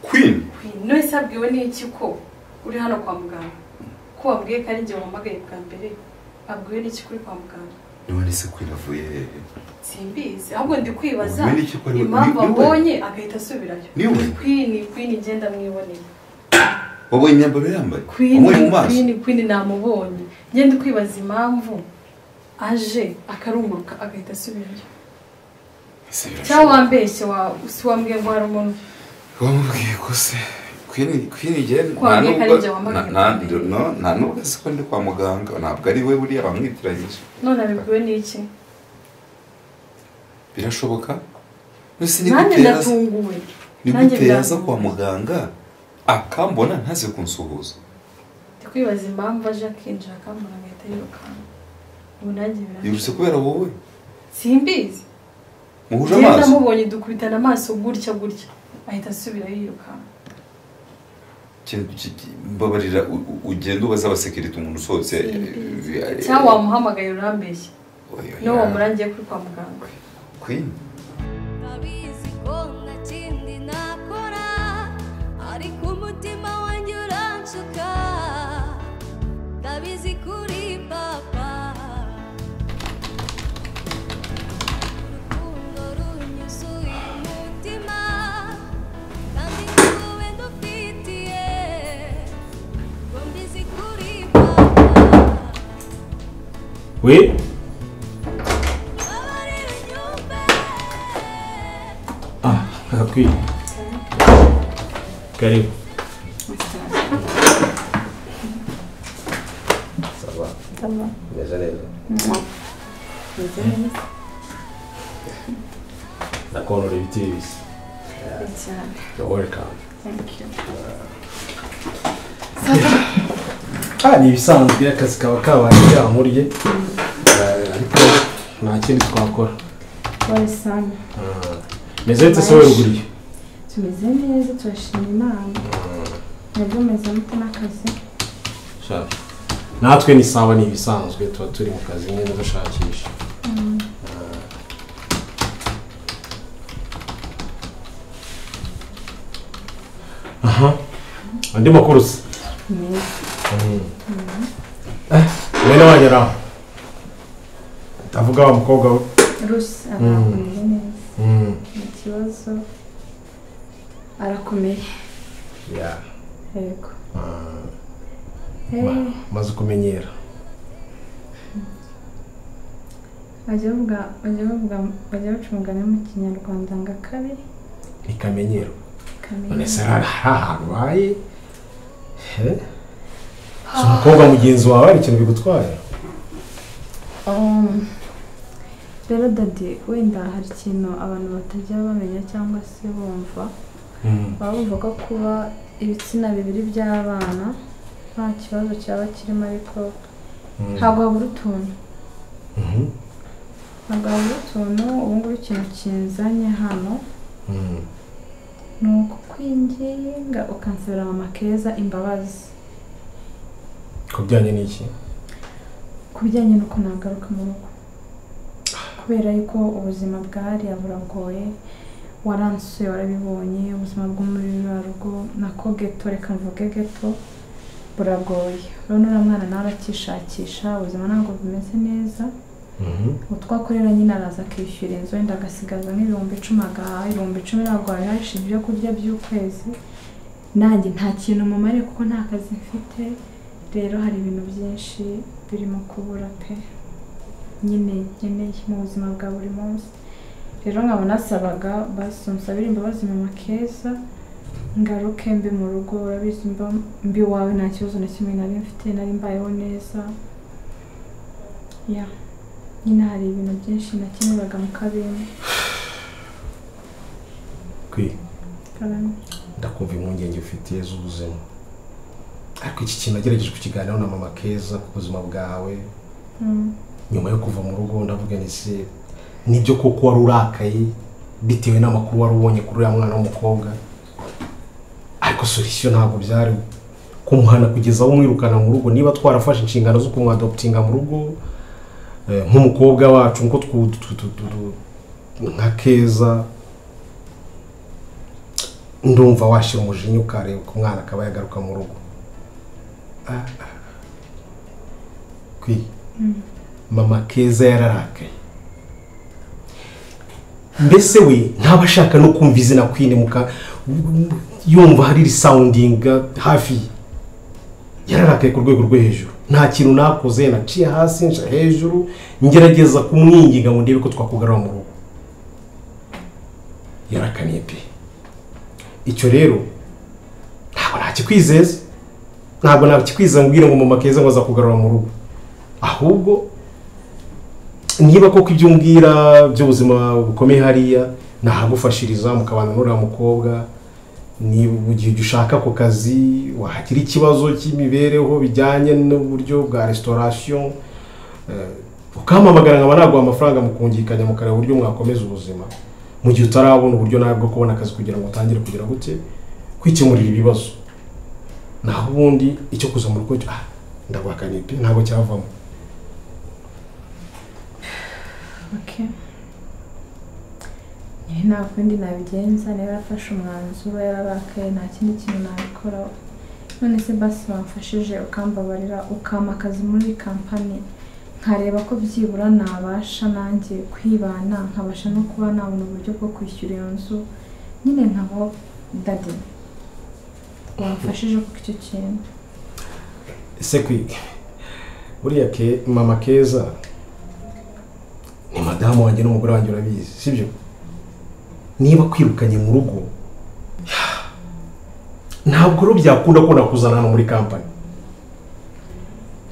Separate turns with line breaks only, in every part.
Queen
no isabwiwe n'iki ko uri hano kwa muganga ko wabwiye ko ari njye wamagaye bwa mbere abwiwe n'iki kuri kwa muganga
none se Queen avuye
simbizi ahubwo ndi kwibaza
impamvu
abonye agahita asubirayo Queen igenda mwiboneye
wowe imyambaro yambaye umwe mu maso
Queen namubonye ngende kwibaza impamvu aje akarumuka agahita asubirayo cyangwa wambeshye wambwiye ngo hari umuntu
wamubwiye ko se Queen igenda nta nubwo siko ndi kwa muganga ntabwo ari we buriya bamwitiranyije
none abibwiwe n'iki
birashoboka
nanjye ndatunguwe
nigute yaza kwa muganga akambona ntaze kunsuhuza
ndikwibaza impamvu aje akinjira akambona agahita yirukana ubu nanjye
yirutse kubera wowe
simbizi
muhuje amaso
ngenda mubonye dukubitana amaso gutya ahita asubira yirukana
mbabarira ugenda ubaza abasekirite umuntu usohotse
cyangwa wamuhamagaye urambeshye no wamurangiye kuri kwa muganga
Queen
nabizi ko nta kindi nakora ariko umutima wanjye uranshuka ndabizi kuri papa urukundo runyuzuye umutima kandi wowe ndufitiye ngo mbizi kuri papa
we Queen. Karibu.
Sawa.
Sawa.
Neza.
Nakono reviews. You're welcome.
Thank you.
Ni ibisanzwe akazi kaba kabaye cyamuriye. Ariko nta kindi twakora.
Wari sana.
Mezete se weruguriye.
Tumeze neza turashima Imana. Nabyo meze mute n'akazi.
Sha. Natwe ni sawa ni ibisanzwe tuba turi mu kazi nyine dushakisha. Aha. Andi makuru se. Wena wanyara. Tavuga wa mukobwa we.
Rusi arakomeye neza. Ikibazo arakomeye.
Yeah.
Yego.
Maze kumenyera.
Bajya baca umugani mu Kinyarwanda ngo akabi
ikamenyero. None se ahantu baye. So umukobwa mugenzi wawe ari ikintu bigutwaye?
Rero dadi wenda hari ikintu abantu batajya bamenya cyangwa se bumva bumva ko kuba ibitsina bibiri by'abana nta kibazo cyaba kirimo ariko ntabwo habura utuntu ubu ngubu ikintu kinzanye hano ni ukukwinginga ukansabira mama Keza imbabazi.
Ku bijyanye n'iki?
Ku bijyanye n'uko nagaruka mu rugo kubera yuko ubuzima bwariya buragoye waransuye warabibonye ubuzima bwo muri rugo nako geto reka mvuge geto buragoye rero n'umwana nawe arakishakisha ubuzima ntabwo bumeze neza utwakorera nyine araza akishyura inzu wenda agasigaza nk'ibihumbi 10 agahaha ibihumbi 10 ntabwo yahishe ibyo kurya by'ukwezi nanjye nta kintu mumare kuko nta kazi mfite rero hari ibintu byinshi birimo kubura pe nyine nkeneye mu buzima bwa buri munsi rero nkaba nasabaga basonsabira imbabazi mama Keza ngaruke mbi mu rugo urabizi mbi wawe nta kibazo na kimwe nari mfite nari mbayeho neza ya nyine hari ibintu byinshi nakeneraga mu kabindi
ndakumva impungenge ufitiye z'ubuzima ariko iki kintu nagerageje kukiganiraho na mama Keza ku buzima bwawe nyuma yo kuva mu rugo ndavuga nise nibyo koko wari urakaye bitewe n'amakuru wari ubonye kuri ya mwana w'umukobwa ariko solution ntabwo byari kumuhana kugeza aho umwirukana mu rugo niba twarafashe inshingano zo kumwadoptinga mu rugo nk'umukobwa wacu nko nka Keza ndumva washira umujinya ukareba ko umwana akaba yagaruka mu rugo. Kwi mama Keza yararakaye. Mbese we ntabashaka no kumva izina Queen muka yumva hari sounding hafi. Yararakaye ku rwego rwo hejuru. Nta kintu nakoze naciye hasi nca hejuru ngerageza kumwinginga ngo ndebe ko twakugarura mu rugo. Yarakaniye pe. Icyo rero ntabwo nakikwizeza. Ntabwo nakikwizeza mbwira ngo mama Keza ngo aza kugarura mu rugo. Ahubwo niba koko ibyo mbwira by'ubuzima bukomeye hariya nahagufashiriza mukabana n'uriya mukobwa, ni ugiye ushaka ku kazi wahagira ikibazo cy'imibereho bijyanye n'uburyo bwa restauration, ukamamagara nkaba naguha amafaranga mukungikanya mukareba uburyo mwakomeza ubuzima mu gihe utarabona uburyo nawe bwo kubona akazi kugira ngo utangire kugira gute kwikemurira ibibazo. Naho ubundi icyo kuza mu rugo ndagwakaniye pe ntabwo cyavamo.
Okay. Nta kundi nabigenza, niba yarafashe umwanzuro yararakaye nta kindi kintu nabikora. None se basi wamfashije ukambabarira ukampa akazi muri kampani nkareba ko byibura nabasha nanjye kwibana nkabasha no kuba nabona uburyo bwo kwishyura iyo nzu nyine nkabo dadi wamfashije kuko icyo kintu.
Ese kwiga buriya mama Keza ni madamu wanjye n'umugore wanjye urabizi sibyo? Niba kwirukanye mu rugo ntabwo ro byakunda ko nakuzana hano muri kampani.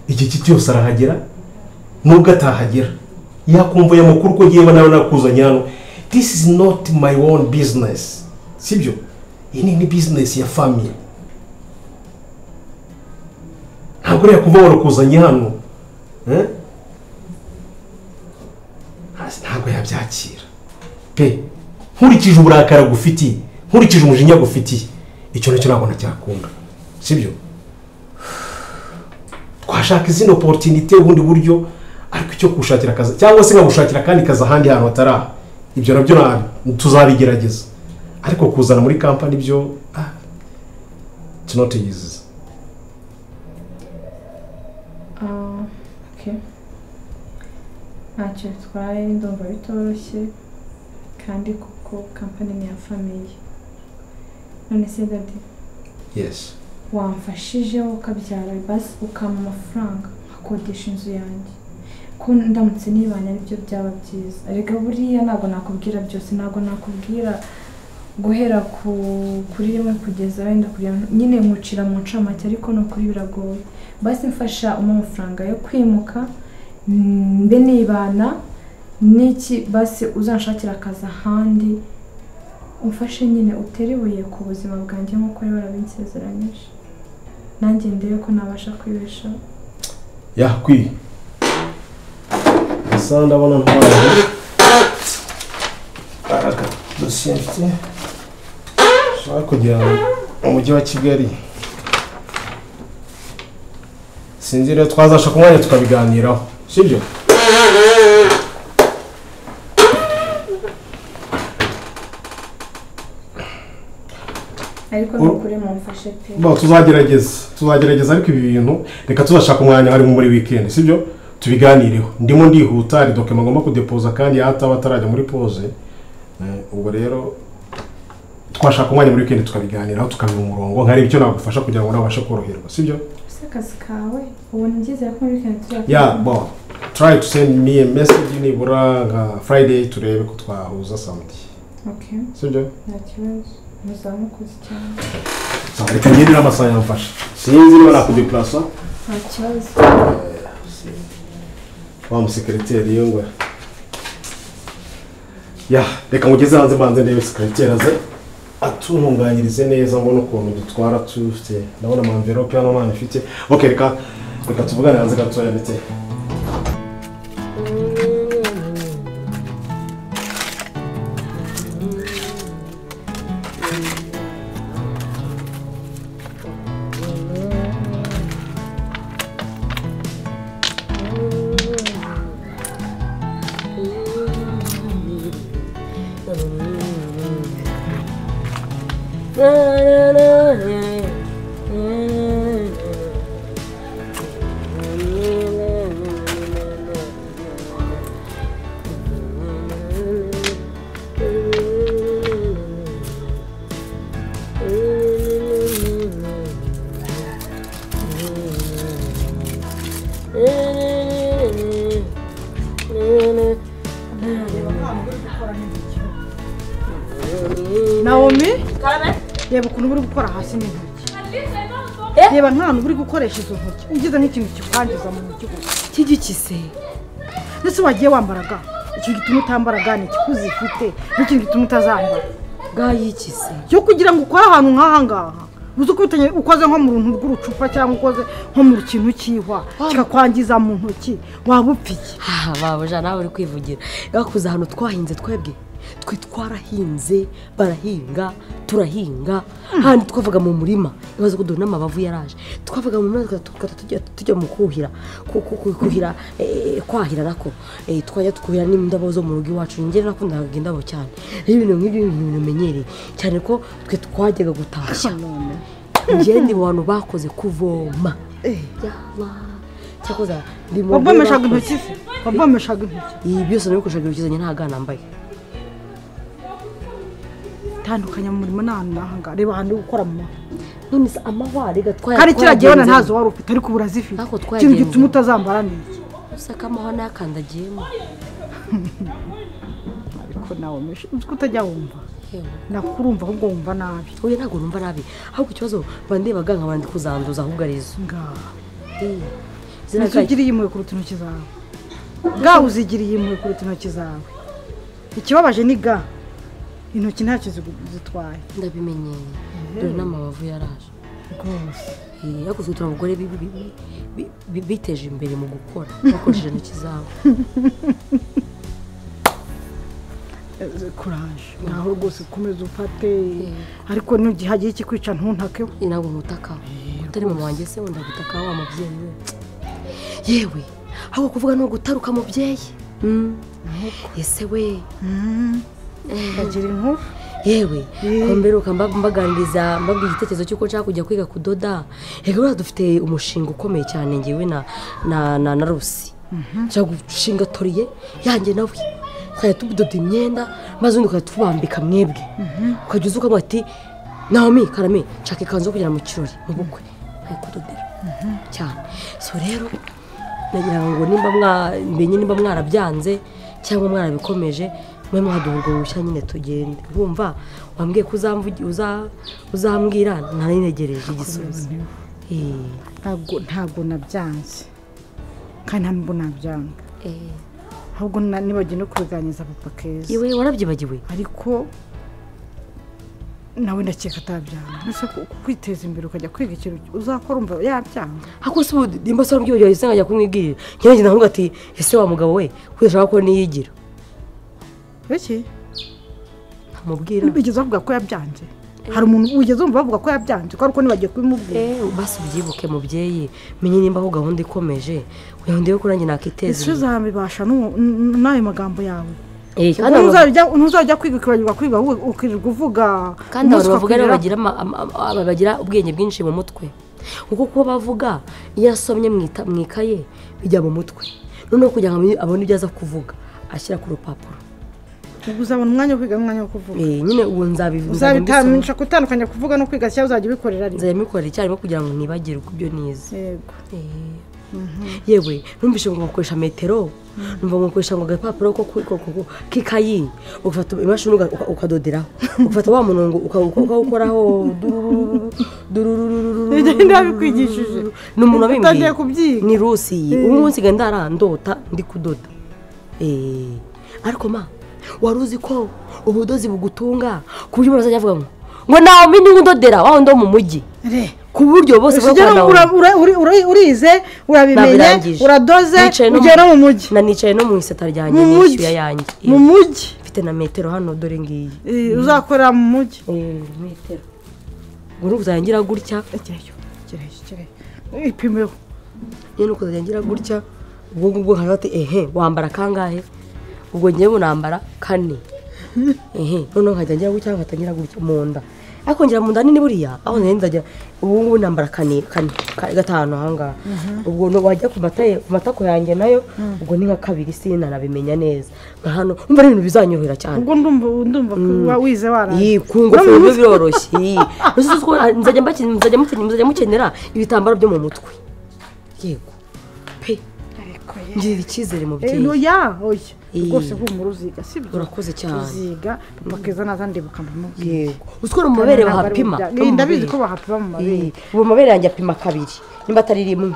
Iki cyose arahagera nubwo atahagera yakumva ya makuru ko giye nawe nakuzanye hano. This is not my own business sibyo? Iyi ni business ya family. Ntabwo rero yakumva warakuzanye hano ntabwo yabyakira pe. Nkurikije uburakara gufitiye, nkurikije umujinya gufitiye, icyo nacyo ntabwo nacyakunda sibyo? Twashaka izindi opportunity ubundi buryo, ariko icyo kushakira akazi cyangwa se ngagushakira kandi kaza handi hantu hatara ibyo nabyo tuzabigerageza, ariko kuzana muri kampani byo it's not easy.
Okay. Ntacyo bitwaye ndumva bitoroshye kandi kuko kampani ni ya family. None se dadi?
Yes.
Wamfashije ukabyara basi ukama amafaranga akodesha inzu yanjye. Ko ndamutse nibanya ari byo byaba byiza. Ariko buriya ntabwo nakubwira byose, ntabwo nakubwira guhera kuri rimwe kugeza wenda kugira nyine nkucira mu ncamake, ariko no kuri biragoye. Basi mfasha amafaranga yo kwimuka mbe nibana niki, basi uzanshakira akazi ahandi umfashe nyine uteribuye ku buzima bwanjye nk'uko ari warabinsezeranyije, nanjye ndebe ko nabasha kwibesha.
Kwi asa ndabona ntwaye dosiye mfite ushaka kujya mu mujyi wa Kigali. Sinzi rero twazasha ku mwanya tukabiganiraho sibyo?
Ariko nukuri mumfashe pe.
Tuzagerageza ariko ibi bintu reka tuzashaka umwanya hari muri weekend sibyo? Tubiganireho. Ndimo ndihuta ari document ngomba kudepoza kandi hataba atarajya muri pause. Ubwo rero twashaka umwanya muri weekend tukabiganiraho tukamenya umurongo nkari icyo nagufasha kugira ngo nabashe koroherwa sibyo?
Akazi kawe ubu ngize ko muri weekend tuzakora.
Try to send me a message nibura Friday turebe ko twahuza something.
Okay.
Sibyo?
Nta kibazo. Muzamukoze cyane.
Reka ngendera amasaha yamfasha. Sinzi niba nakudeplasa.
Nta kibazo.
Wa musekreteri yongwa. Reka ngugeze hanze manze ndebe sekreteri aze atuntunganyirize neza mbona ukuntu dutwara tufite. Ndabona ama envelope hano mwana ifite. Okay, reka tuvugane hanze gatoya ndetse.
Naomi reba ukuntu uri gukora hasi n'intoki reba nta hantu uri gukoresha izo ntoki ugize nk'ikintu kikwangiza mu ntoki
kigikise
ndetse wagiye wambaraga ikintu gituma utambaraga ni ikikuzi ifite n'ikintu gituma utazambara
bwayikise
cyo kugira ngo ukore ahantu nk'aha ngaha uzi ko ukoze nko mu runtu rw'urucupa cyangwa ukoze nko mu kintu cy'ihwa kikakwangiza mu ntoki waba upfiye
babuja nawe uri kwivugira yakuze ahantu twahinze twebwe twarahinze barahinga turahinga handi twavuga mu murima ibaze ko dore n'amabavu yaraje twavuga mu murima tujya mu kwahira nako twajya twuhira n'indabo zo mu rugo iwacu njye nakundaga indabo cyane ibintu nk'ibyo bimenyereye cyane ko twe twajyaga gutashya njye ndi mu bantu bakoze kuvoma cyakoza ndi mu
wabomeshaga intoki
ibi byose nabikoreshaga ibikizanye nta gana nambaye
tandukanya mu murimo n'ahantu reba ahantu uri gukora mu maho
none se amahwari gatwaye
kandi kiragiye wana ntazo wari ufite ariko uburazifite ikintu gituma utazambara niki
usaka amahwa nakandagiyemo
ariko nawe uko utajya wumva nakurumva ahubwo wumva nabi
oya ntabwo numva nabi ahubwo ikibazo bandebaga nkabandi kuzanduza ahubwo arizo
uzigiriye impuhwe kuruta intoki zawe ga uzigiriye impuhwe kuruta intoki zawe ikibabaje ni ga intoki ntacyo zitwaye
ndabimenyeye dore n'amabavu yaraje
rwose
yakozwe turi abagore biteje imbere mu gukora bakoresheje intoki zabo
kuraje naho rwose ukomeza ufate ariko n'igihe hagiye ikikwica ntuntakeho
ntabwo ntutakaho utari mu wanjye se wenda gutakaho wa mubyeyi we yewe ahubwo kuvuga no gutaruka mubyeyi ese we
bagira inkuru
yewe komberuka mbaganiriza mbabwira igitekerezo cy'uko nshaka kujya kwiga kudoda rero dufite umushinga ukomeye cyane ngewe na Rusi nshaka gushinga toriye yanjye nawe twajya tudoda imyenda maze undi ukajya tubambika mwebwe ukajya uza ukavuga ati Naomi Karame nshaka ikanzu yo kugera mu kirori mu bukwe kudodera cyane so rero nagira ngo nimba mwarabyanze cyangwa mwarabikomeje mwe mwaduhurwa urushya nyine tugende urumva wambwiye ko uzambwira ntanegereje igisubizo
ntabwo nabyanze kandi ntabwo nabyanga ahubwo nibagiye no kubiganiza papa Keza
iwe warabyibagiwe
ariko nawe ndakeka atabyanga mbese kwiteza imbere ukajya kwiga ikintu uzakora umva yabyanga
ariko se nimba se warabyibagiwe ese nkajya kumwibwirira njye ndavuga ati ese wa mugabo we udashaka ko niyigira
iki
ntamubwira
bigeze avuga ko yabyanze hari umuntu wigeze umva bavuga ko yabyanze ko ariko nibagiye kubimubwira
basi ubyibuke mubyeyi menye nimba aho gahunda ikomeje uyandiye ko nanjye nakiteza
ese uzabibasha n'ayo magambo yawe ntuzajya kwiga ukibagirwa kwiga ukirirwa uvuga
kandi abantu bavuga rero bagira ubwenge bwinshi mu mutwe kuko kuba bavuga iyo asomye mu ikaye bijya mu mutwe noneho kugira ngo abone ibyo aza kuvuga ashyira ku rupapuro
uzabona umwanya wo kwiga n'umwanya wo kuvuga
nyine ubu nzabivuga
uzabitamisha gutandukanya kuvuga no kwiga cyangwa uzajya ubikorera rimwe
nzabikorera icyarimwe kugira ngo nibagirwe ibyo nize
yego
yewe numvise ngo bakoresha metero numva ngo bakoresha ngo agapapuro k'ikayi ugafata imashini ukadoderaho ugafata wa murongo ukawukoraho
ndabikwigishije
ni umuntu wabimbwiye ni Rusi ubu munsi genda arandota ndi kudoda ariko wari uzi ko ubudozi bugutunga ku buryo umuntu azajya avuga ngo Naomi ni udodera wa wundi wo mu mujyi ku buryo bose
urize urabimenye uradoze ugera no mu mujyi
nanicaye no mu iseta ryanjye nishyuye yanjye
mu mujyi
mfite na metero hano dore ngiyi
uzakorera mu mujyi
metero ngo uzangira gutya
ipimeho
nyine uko uzangira gutya ubwo nkaba ati wambara kangahe ubwo ngiye bunambara 4 noneho nkajya ngira gutya nkatangira gutya mu nda ariko ngira mu nda nini buriya aho nari ndajya ubu ngubu nambara gatanu ahangaha ubwo wajya ku matako yanjye nayo ubwo ni nka kabiri sinanabimenya neza nka hano umva ari ibintu bizanyorohera cyane
ubwo ndumva kuba wize waraye
ku ngofero byo biroroshye nzajya mukenera ibitambaro byo mu mutwe yego pe ngirira icyizere mu byeyi
oya rwose humura uziga sibyo
urakoze cyane
uziga bakeza naza ndibuka mbamubwira
yego uzikora mu mabere bahapima
ndabizi ko bahapima mu mabere
ubu mabere yanjye apima kabiri nimba atari rimwe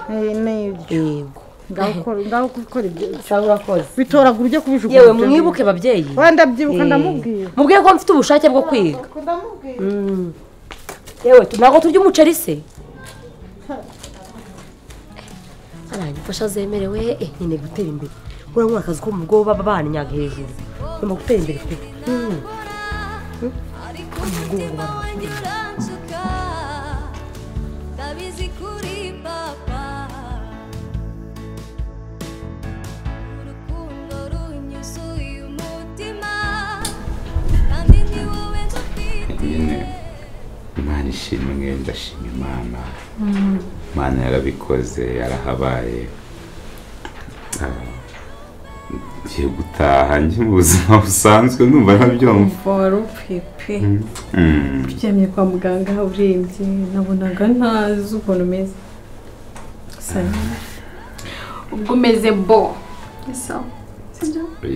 yego ngaho gukora ibyo
urakoze
bitoragura ujye kubijugunya
yewe mwibuke babyeyi
wenda byibuka ndamubwira
mubwiye ko mfite ubushake bwo kwiga yewe ntabwo turya umuceri se aranyifasha zemerewe nyine gutera imbere urabona akazi ko mu bwo baba banyaga hejuru ngomba gutera imbere pe
ariko umutima wanjye uransuka ndabizi kuri papa urukundo runyuzuye umutima kandi ni wowe dufite
nyine imana ishimwe ndashima imana yarabikoze yarahabaye ngiye gutaha njye mu buzima busanzwe numva ntabyumva
wari upepe uryamye kwa muganga urembye nabonaga ntazi ukuntu umeze ubwo umeze bo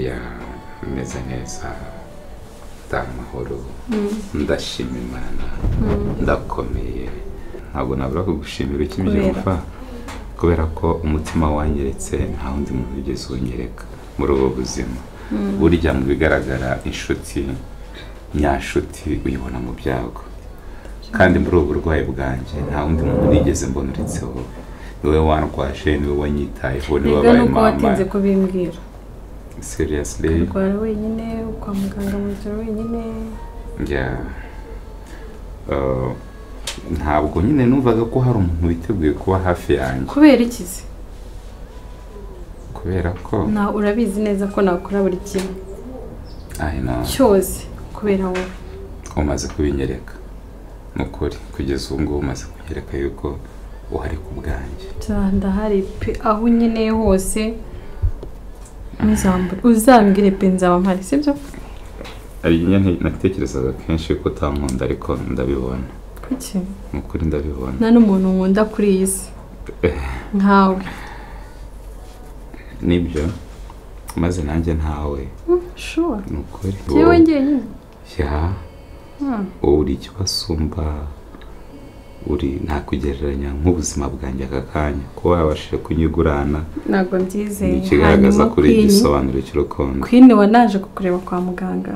ya meze neza ndamahoro ndashima imana ndakomeye ntabwo nabura kugushimira ukibyumva kubera ko umutima wanyeretse nta wundi muntu ugeze unyereka muri ubu buzima burya mu bigaragara inshuti nyashuti uyibona mu byago kandi muri ubu burwayi bwanjye nta wundi muntu nigeze mbona uretse wowe niwe wandwaje niwe wanyitayeho niwe wabaye mama
watinze kubimbwira
seriously
urwara wenyine kwa muganga mu bitaro wenyine
ntabwo nyine numvaga ko hari umuntu witeguye kuba hafi yanjye
kubera ikizi
kubera ko
urabizi neza ko nakora buri kimwe cyose kubera wowe
umaze kubinyereka ni ukuri kugeza ubu ngubu umaze kunyereka yuko uhari ku bwanjye
ndahari pe aho unyeneye hose uzambwire pe nzaba mpari sibyo
ari nyine natekerezaga kenshi ko utankunda ariko ndabibona
kuki
ni ukuri ndabibona
nta n'umuntu nkunda kuri iyi si nkawe
nibyo maze nanjye ntawe
sure
ni ukuri
yewe njyenyine
uri ikibasumba uri ntakugereranya nk'ubuzima bwanjye aka kanya kuba wabashije kunyigurana
ntabwo mbyizeye
ni ikigaragaza kuri igisobanuro cy'urukundo
Queen wanaje kukureba kwa muganga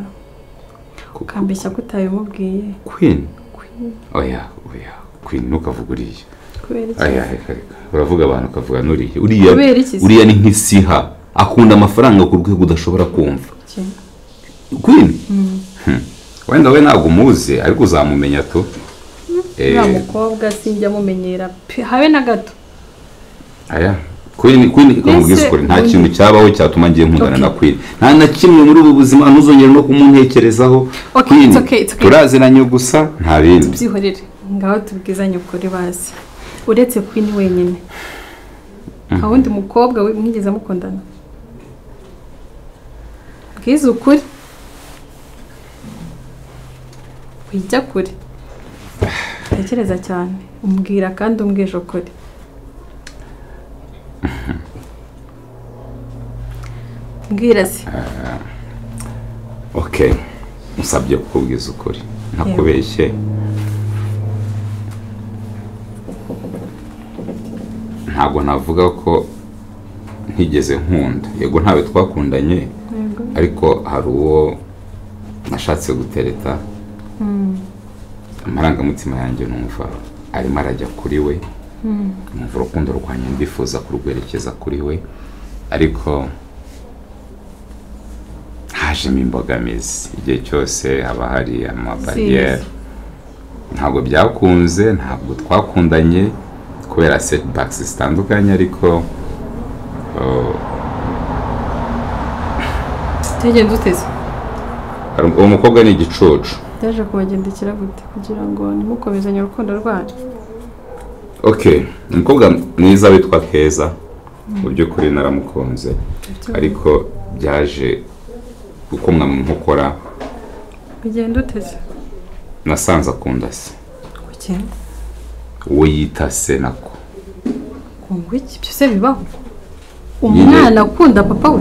ukambeshya ko utabimubwiye
Queen oya Queen ntukavuga uriya uravuga abantu ukavuga n'uriya uriya ni nk'isiha akunda amafaranga ku rwego udashobora kumva Queen wenda we ntabwo umuzi ariko uzamumenya tu
nta mukobwa sinjya mumenyera habe na gato
Queen ikamubwiza ukuri nta kintu cyabaho cyatuma ngiye nkundana na Queen nta na kimwe muri ubu buzima ntuzongere no kumuntekerezaho Queen turaziranye gusa nta bindi
byihorere ngaho tubwizanye ukuri bazi uretse Queen wenyine nta wundi mukobwa mwigeze mukundana bwiza ukuri wijya kure tekereza cyane umbwira kandi umbwije ukuri mbwira se
musabye kukubwiza ukuri ntakubeshye ntabwo navuga ko ntigeze nkunda yego ntawe twakundanye ariko hari uwo nashatse gutereta amarangamutima yanjye numva arimo arajya kuri we numva urukundo rwanjye ndifuza kurwerekeza kuri we ariko hajemo imbogamizi igihe cyose haba hari amabariyeri ntabwo byakunze ntabwo twakundanye kubera setbacks zitandukanye ariko
tegenda uteze
uwo mukobwa ni igicucu
byaje kubagendekera gute kugira ngo nimukomezanye urukundo rwanyu?
Okay, umukobwa mwiza witwa Keza mu by'ukuri naramukunze ariko byaje uko mwamukora
bigenda uteze
nasanze akunda se
kuki
uwo yita se nako
ngo iki byose bibaho umwana akunda papa we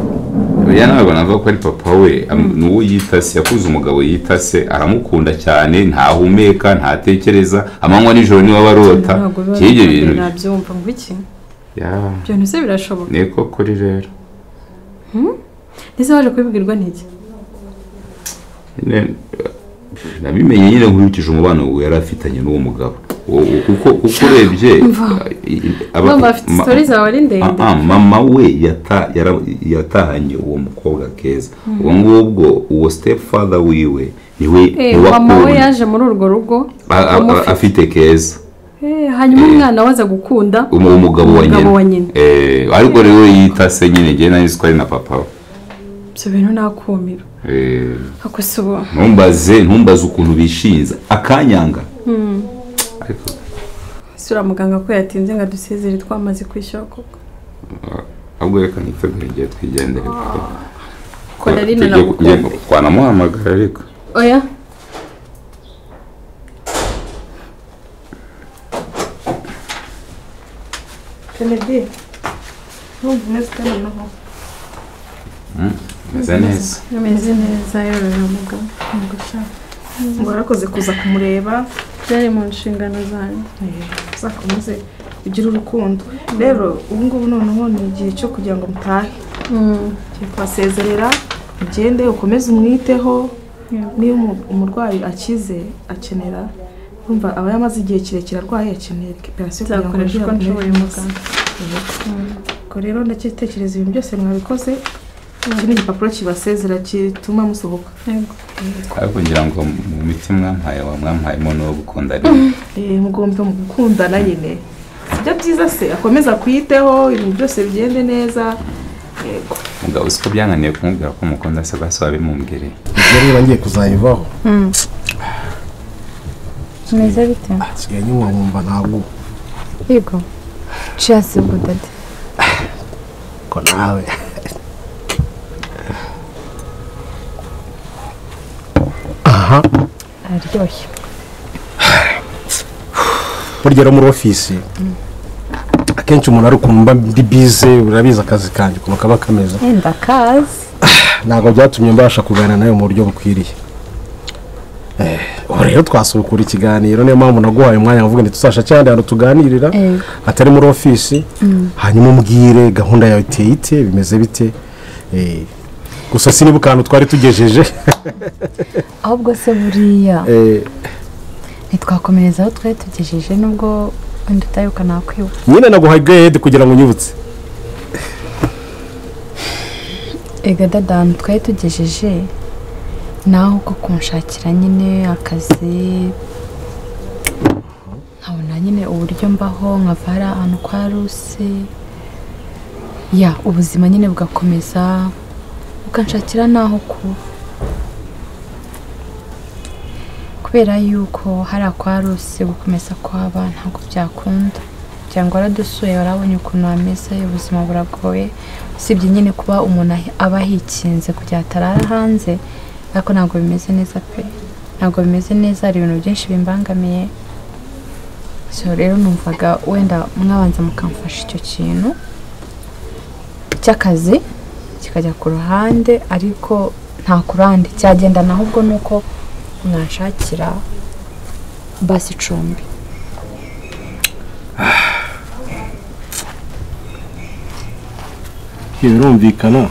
oya ntabwo navuga ko ari papa we n'uwo yita se yakuze umugabo yita se aramukunda cyane ntahumeka ntatekereza amanywa nijoro niwe barota kije ibintu
nabyumva ngo iki
ya
byo se birashoboka
niko kuri rero
ndetse waje kubibwirwa n'iki
nabimenye nyine nkurikije umubano we yari afitanye n'uwo mugabo kuko urebye
mama afite stories zawe ari ndende
mama we yatahanye uwo mukobwa Keza uwo ngubwo uwo step father wiwe niwe
mama we yaje muri urwo rugo
afite Keza
hanyuma umwana waza gukunda
umugabo wa nyine ariko rero yita se nyine ngiye nari ko ari na papa we
byo bintu nakumira hakusubo
ntumbaze ukuntu bishinza akanyanga ariko
sura muganga ko yatinze ngo dusezere twamaze kwishyura koko
ahubwo reka nitwe ngiye twigendere
ko nari nanagukumbuye
twanamuhamagara ariko
oya Kennedy meze neza yorora umugabo ngo arakoze kuza kumureba byari mu nshingano zanjye uzakomeze ugira urukundo rero ubu ngubu noneho ni igihe cyo kugira ngo mutahe twasezerera ugende ukomeze umwiteho niyo umurwayi akize akenera umva aba yamaze igihe kirekire arwaye akenera recuperation kugira ngo nshoboye muganga ko rero ndakitekereza ibintu byose mwabikoze iki ni igipapuro kibasezera kituma musohoka
ariko ngira ngo mu miti mwampayemo no gukunda
mugomba gukundana nyine sibyo byiza se akomeza kwiteho ibintu byose bigende neza yego
mugabo uko byananiye kumubwira ko mukunda se basi wabimumbwire
rero ngiye kuzayivaho
meze bite
sigaye nyuma nkumva ntabwo
yego chasi budade
ko nawe aha
aryoshye
burya rero muri ofisi akenshi umuntu ari ukumva ndi bize urabiza akazi kanjye ukuntu kaba kameze
enda kazi
ntabwo byatumye mbasha kuganira nawe mu buryo bukwiriye rero twasubukura ikiganiro niyo mpamvu naguhaye umwanya ngavuga ngo tuzasha cyane hano tuganirira atari muri ofisi hanyuma umbwire gahunda yawe iteye bimeze bite gusa sinibuka ahantu twari tugejeje
ahubwo se buriya ntitwakomereza aho twari tugejeje nubwo wenda utayoka nakwibuka
nyine naguhaye grade kugira ngo unyibutse
ega dada ahantu twari tugejeje naho ko kunshakira nyine akazi nkabona nyine uburyo mbaho nkava hari ahantu kwa Rusi ya ubuzima nyine bugakomeza ukanshakira naho kuba kubera yuko hari kwa Rusi gukomeza kwaba ntabwo byakunda cyangwa aradusuye warabonye ukuntu ameze ubuzima buragoye usibye nyine kuba umuntu aba hikinze kugira atarara hanze ariko ntabwo bimeze neza pe ntabwo bimeze neza hari ibintu byinshi bimbangamiye so rero numvaga wenda mwabanza mukamfasha icyo kintu cy'akazi kikajya ku ruhande ariko nta kurande cyagendana ahubwo nuko mwashakira basi icumbi
birumvikana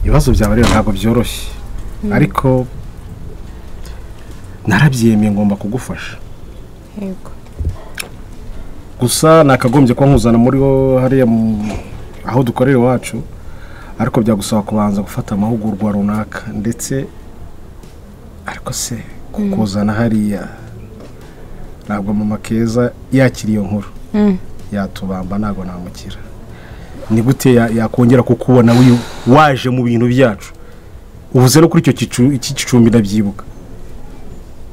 ibibazo byawe rero ntabwo byoroshye ariko narabyemeye ngomba kugufasha
yego
gusa nakagombye ko nkuzana muri hariya aho dukorera iwacu ariko byagusaba kubanza gufata amahugurwa runaka ndetse ariko se kukuzana hariya ntabwo mama Keza yakiriye nkuru yatubamba ntabwo namukira ni gute yakongera kukubona waje mu bintu byacu ubuze no kuri iki gicumbi ndabyibuka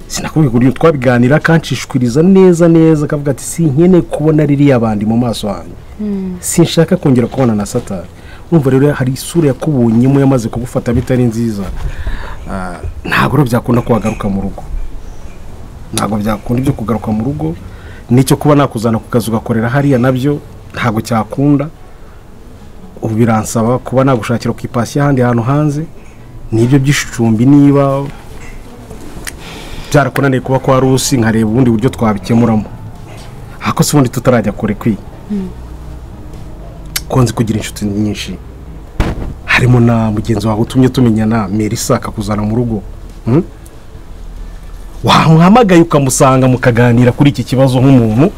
sinakubwiye uburyo twabiganira kanshishikiriza neza akavuga ati sinkene kubona ririya bandi mu maso hanyu sinshaka kongera kubona na Satani umva rero hari isura yakubonyemo yamaze kugufata bitari nziza ntabwo rero byakunda kugaruka mu rugo ntabwo byakunda ibyo kugaruka mu rugo nicyo kuba nakuzana ku kazi ugakorera hariya nabyo ntabwo cyakunda ubu biransaba kuba nagushakira ku ipasi y'ahandi hantu hanze nibyo by'icumbi niba byarakunaniye kuba kwa Rusi nkareba ubundi buryo twabikemuramo hako se ubundi tutarajya kure kwi konzi kugira inshuti nyinshi harimo na mugenzi wawe utumye tumenyana Melissa akakuzana mu rugo wamuhamagaye ukamusanga mukaganira kuri iki kibazo nk'umuntu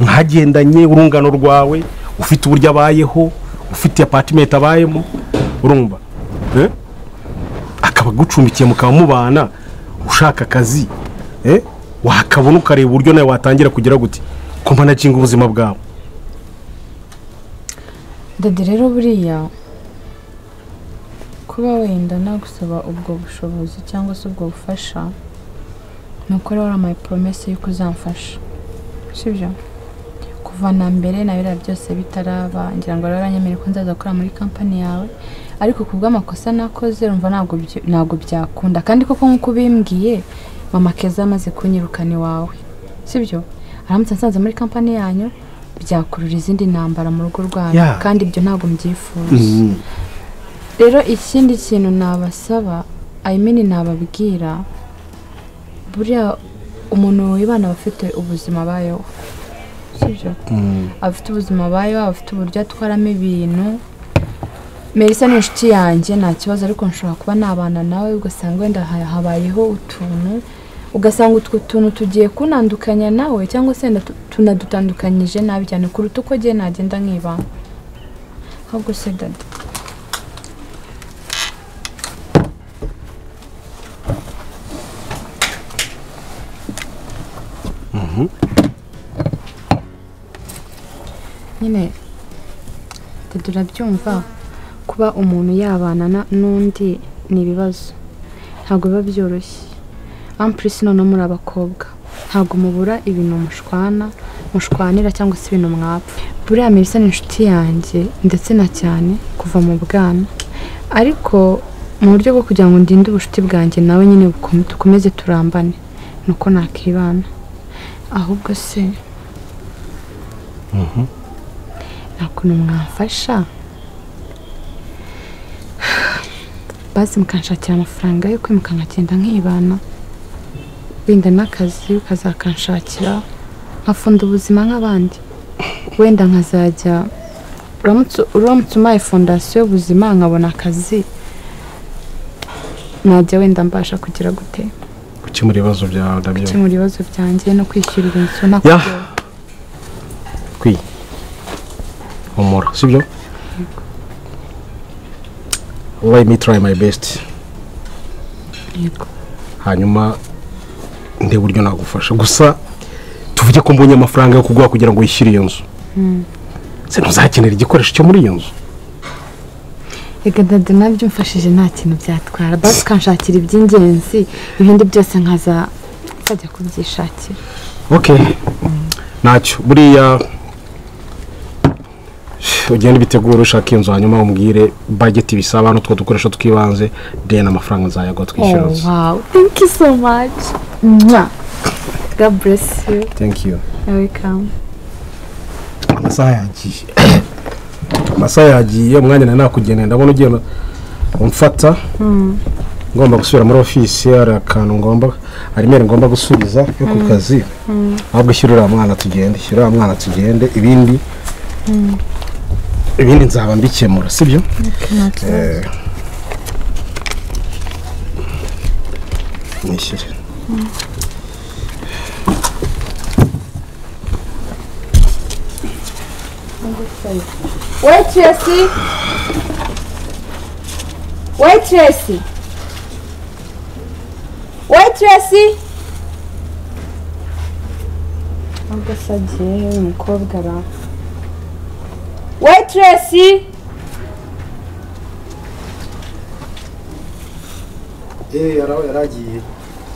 mwagendanye urungano rwawe ufite uburyo abayeho ufite apartment abayemo urumva akaba gucumbikiye mukaba mubana ushaka akazi wakabona ukareba uburyo nawe watangira kugira gute ko managinga ubuzima bwawe
Dade rero buriya kuba wenda nagusaba ubwo bushobozi cyangwa se ubwo bufasha nuko rero my promise yuko uzamfasha sibyo kuva na mbere na bira byose bitaraba ngira ngo rero nyemere ko nzaza gukora muri company yawe ariko kubw'amakosa nakoze urumva ntabwo byakunda kandi koko nkuko bimbwiye mama Keza amaze kunyirukana iwawe sibyo aramutse nsanze muri company yanyu byakurura izindi ntambara mu rugo rwanyu kandi ibyo ntabwo mbyifuza rero ikindi kintu nabasaba nababwira buriya umuntu wibana afite ubuzima bayeho sibyo afite ubuzima bayeho afite uburyo atwaramo ibintu Melissa ni inshuti yanjye nta kibazo ariko nshobora kuba nabana nawe ugasanga wenda habayeho utuntu ugasanga utwo tuntu tugiye kunandukanya nawe cyangwa se tunadutandukanyije nabi cyane kuruta uko giye nagenda nkibana ahubwo se Dada nyine Dada urabyumva kuba umuntu yabana n'undi ni ibibazo ntabwo biba byoroshye ampurisi none muri abakobwa ntabwo mubura ibintu mushwanira cyangwa se ibintu mwapfa buriya Melissa ni inshuti yanjye ndetse na cyane kuva mu bwana ariko mu buryo bwo kugira ngo ndinde ubushuti bwanjye nawe nyine dukomeze turambane nuko nakibana ahubwo se nta kuntu mwamfasha basi mukanshakira amafaranga yo kwimuka nkagenda nkibana wenda n'akazi ukazakanshakira nkafunda ubuzima nk'abandi wenda nkazajya uramutse umpaye fondasiyo y'ubuzima nkabona akazi najya wenda mbasha kugira gute
gukemura ibibazo byawe ndabyo
gukemura ibibazo byanjye no kwishyurira inzu nakubwira umura sibyo let me try my best yego hanyuma nde buryo nagufasha gusa tuvuge ko mbonye amafaranga yo kuguha kugira ngo wishyire iyo nzu se ntuzakenera igikoresho cyo muri iyo nzu Ega Dada nabyo mfashije nta kintu byatwara basi kanshakira iby'ingenzi ibindi byose nkajya kubyishakira
okay nacyo buriya ugenda bitegura ushaka inzu hanyuma umbwire budget bisaba hano two dukoresha tukibanze then amafaranga nzayago twishyura.
Wow, thank you so much. God bless you.
Thank you.
You're welcome.
Amasaha yagiye umwanya na nakugenda ndabona ugiye umfata ngomba gusubira muri office hari akantu ngomba arimere ngomba gusubiza yo ku kazi ahubwo shyirira mwana tugende ibindi nzaba mbikemura sibyo nishyire
Waitress Anga sagiye umukobwa ra Waitress
yaragiye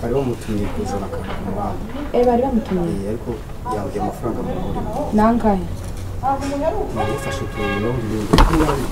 bari bamutumiye kuzana akantu ku muhanda
bari bamutumiye
ariko yambwiye amafaranga mu murimo
nangahe
yifashe utuntu mirongo irindwi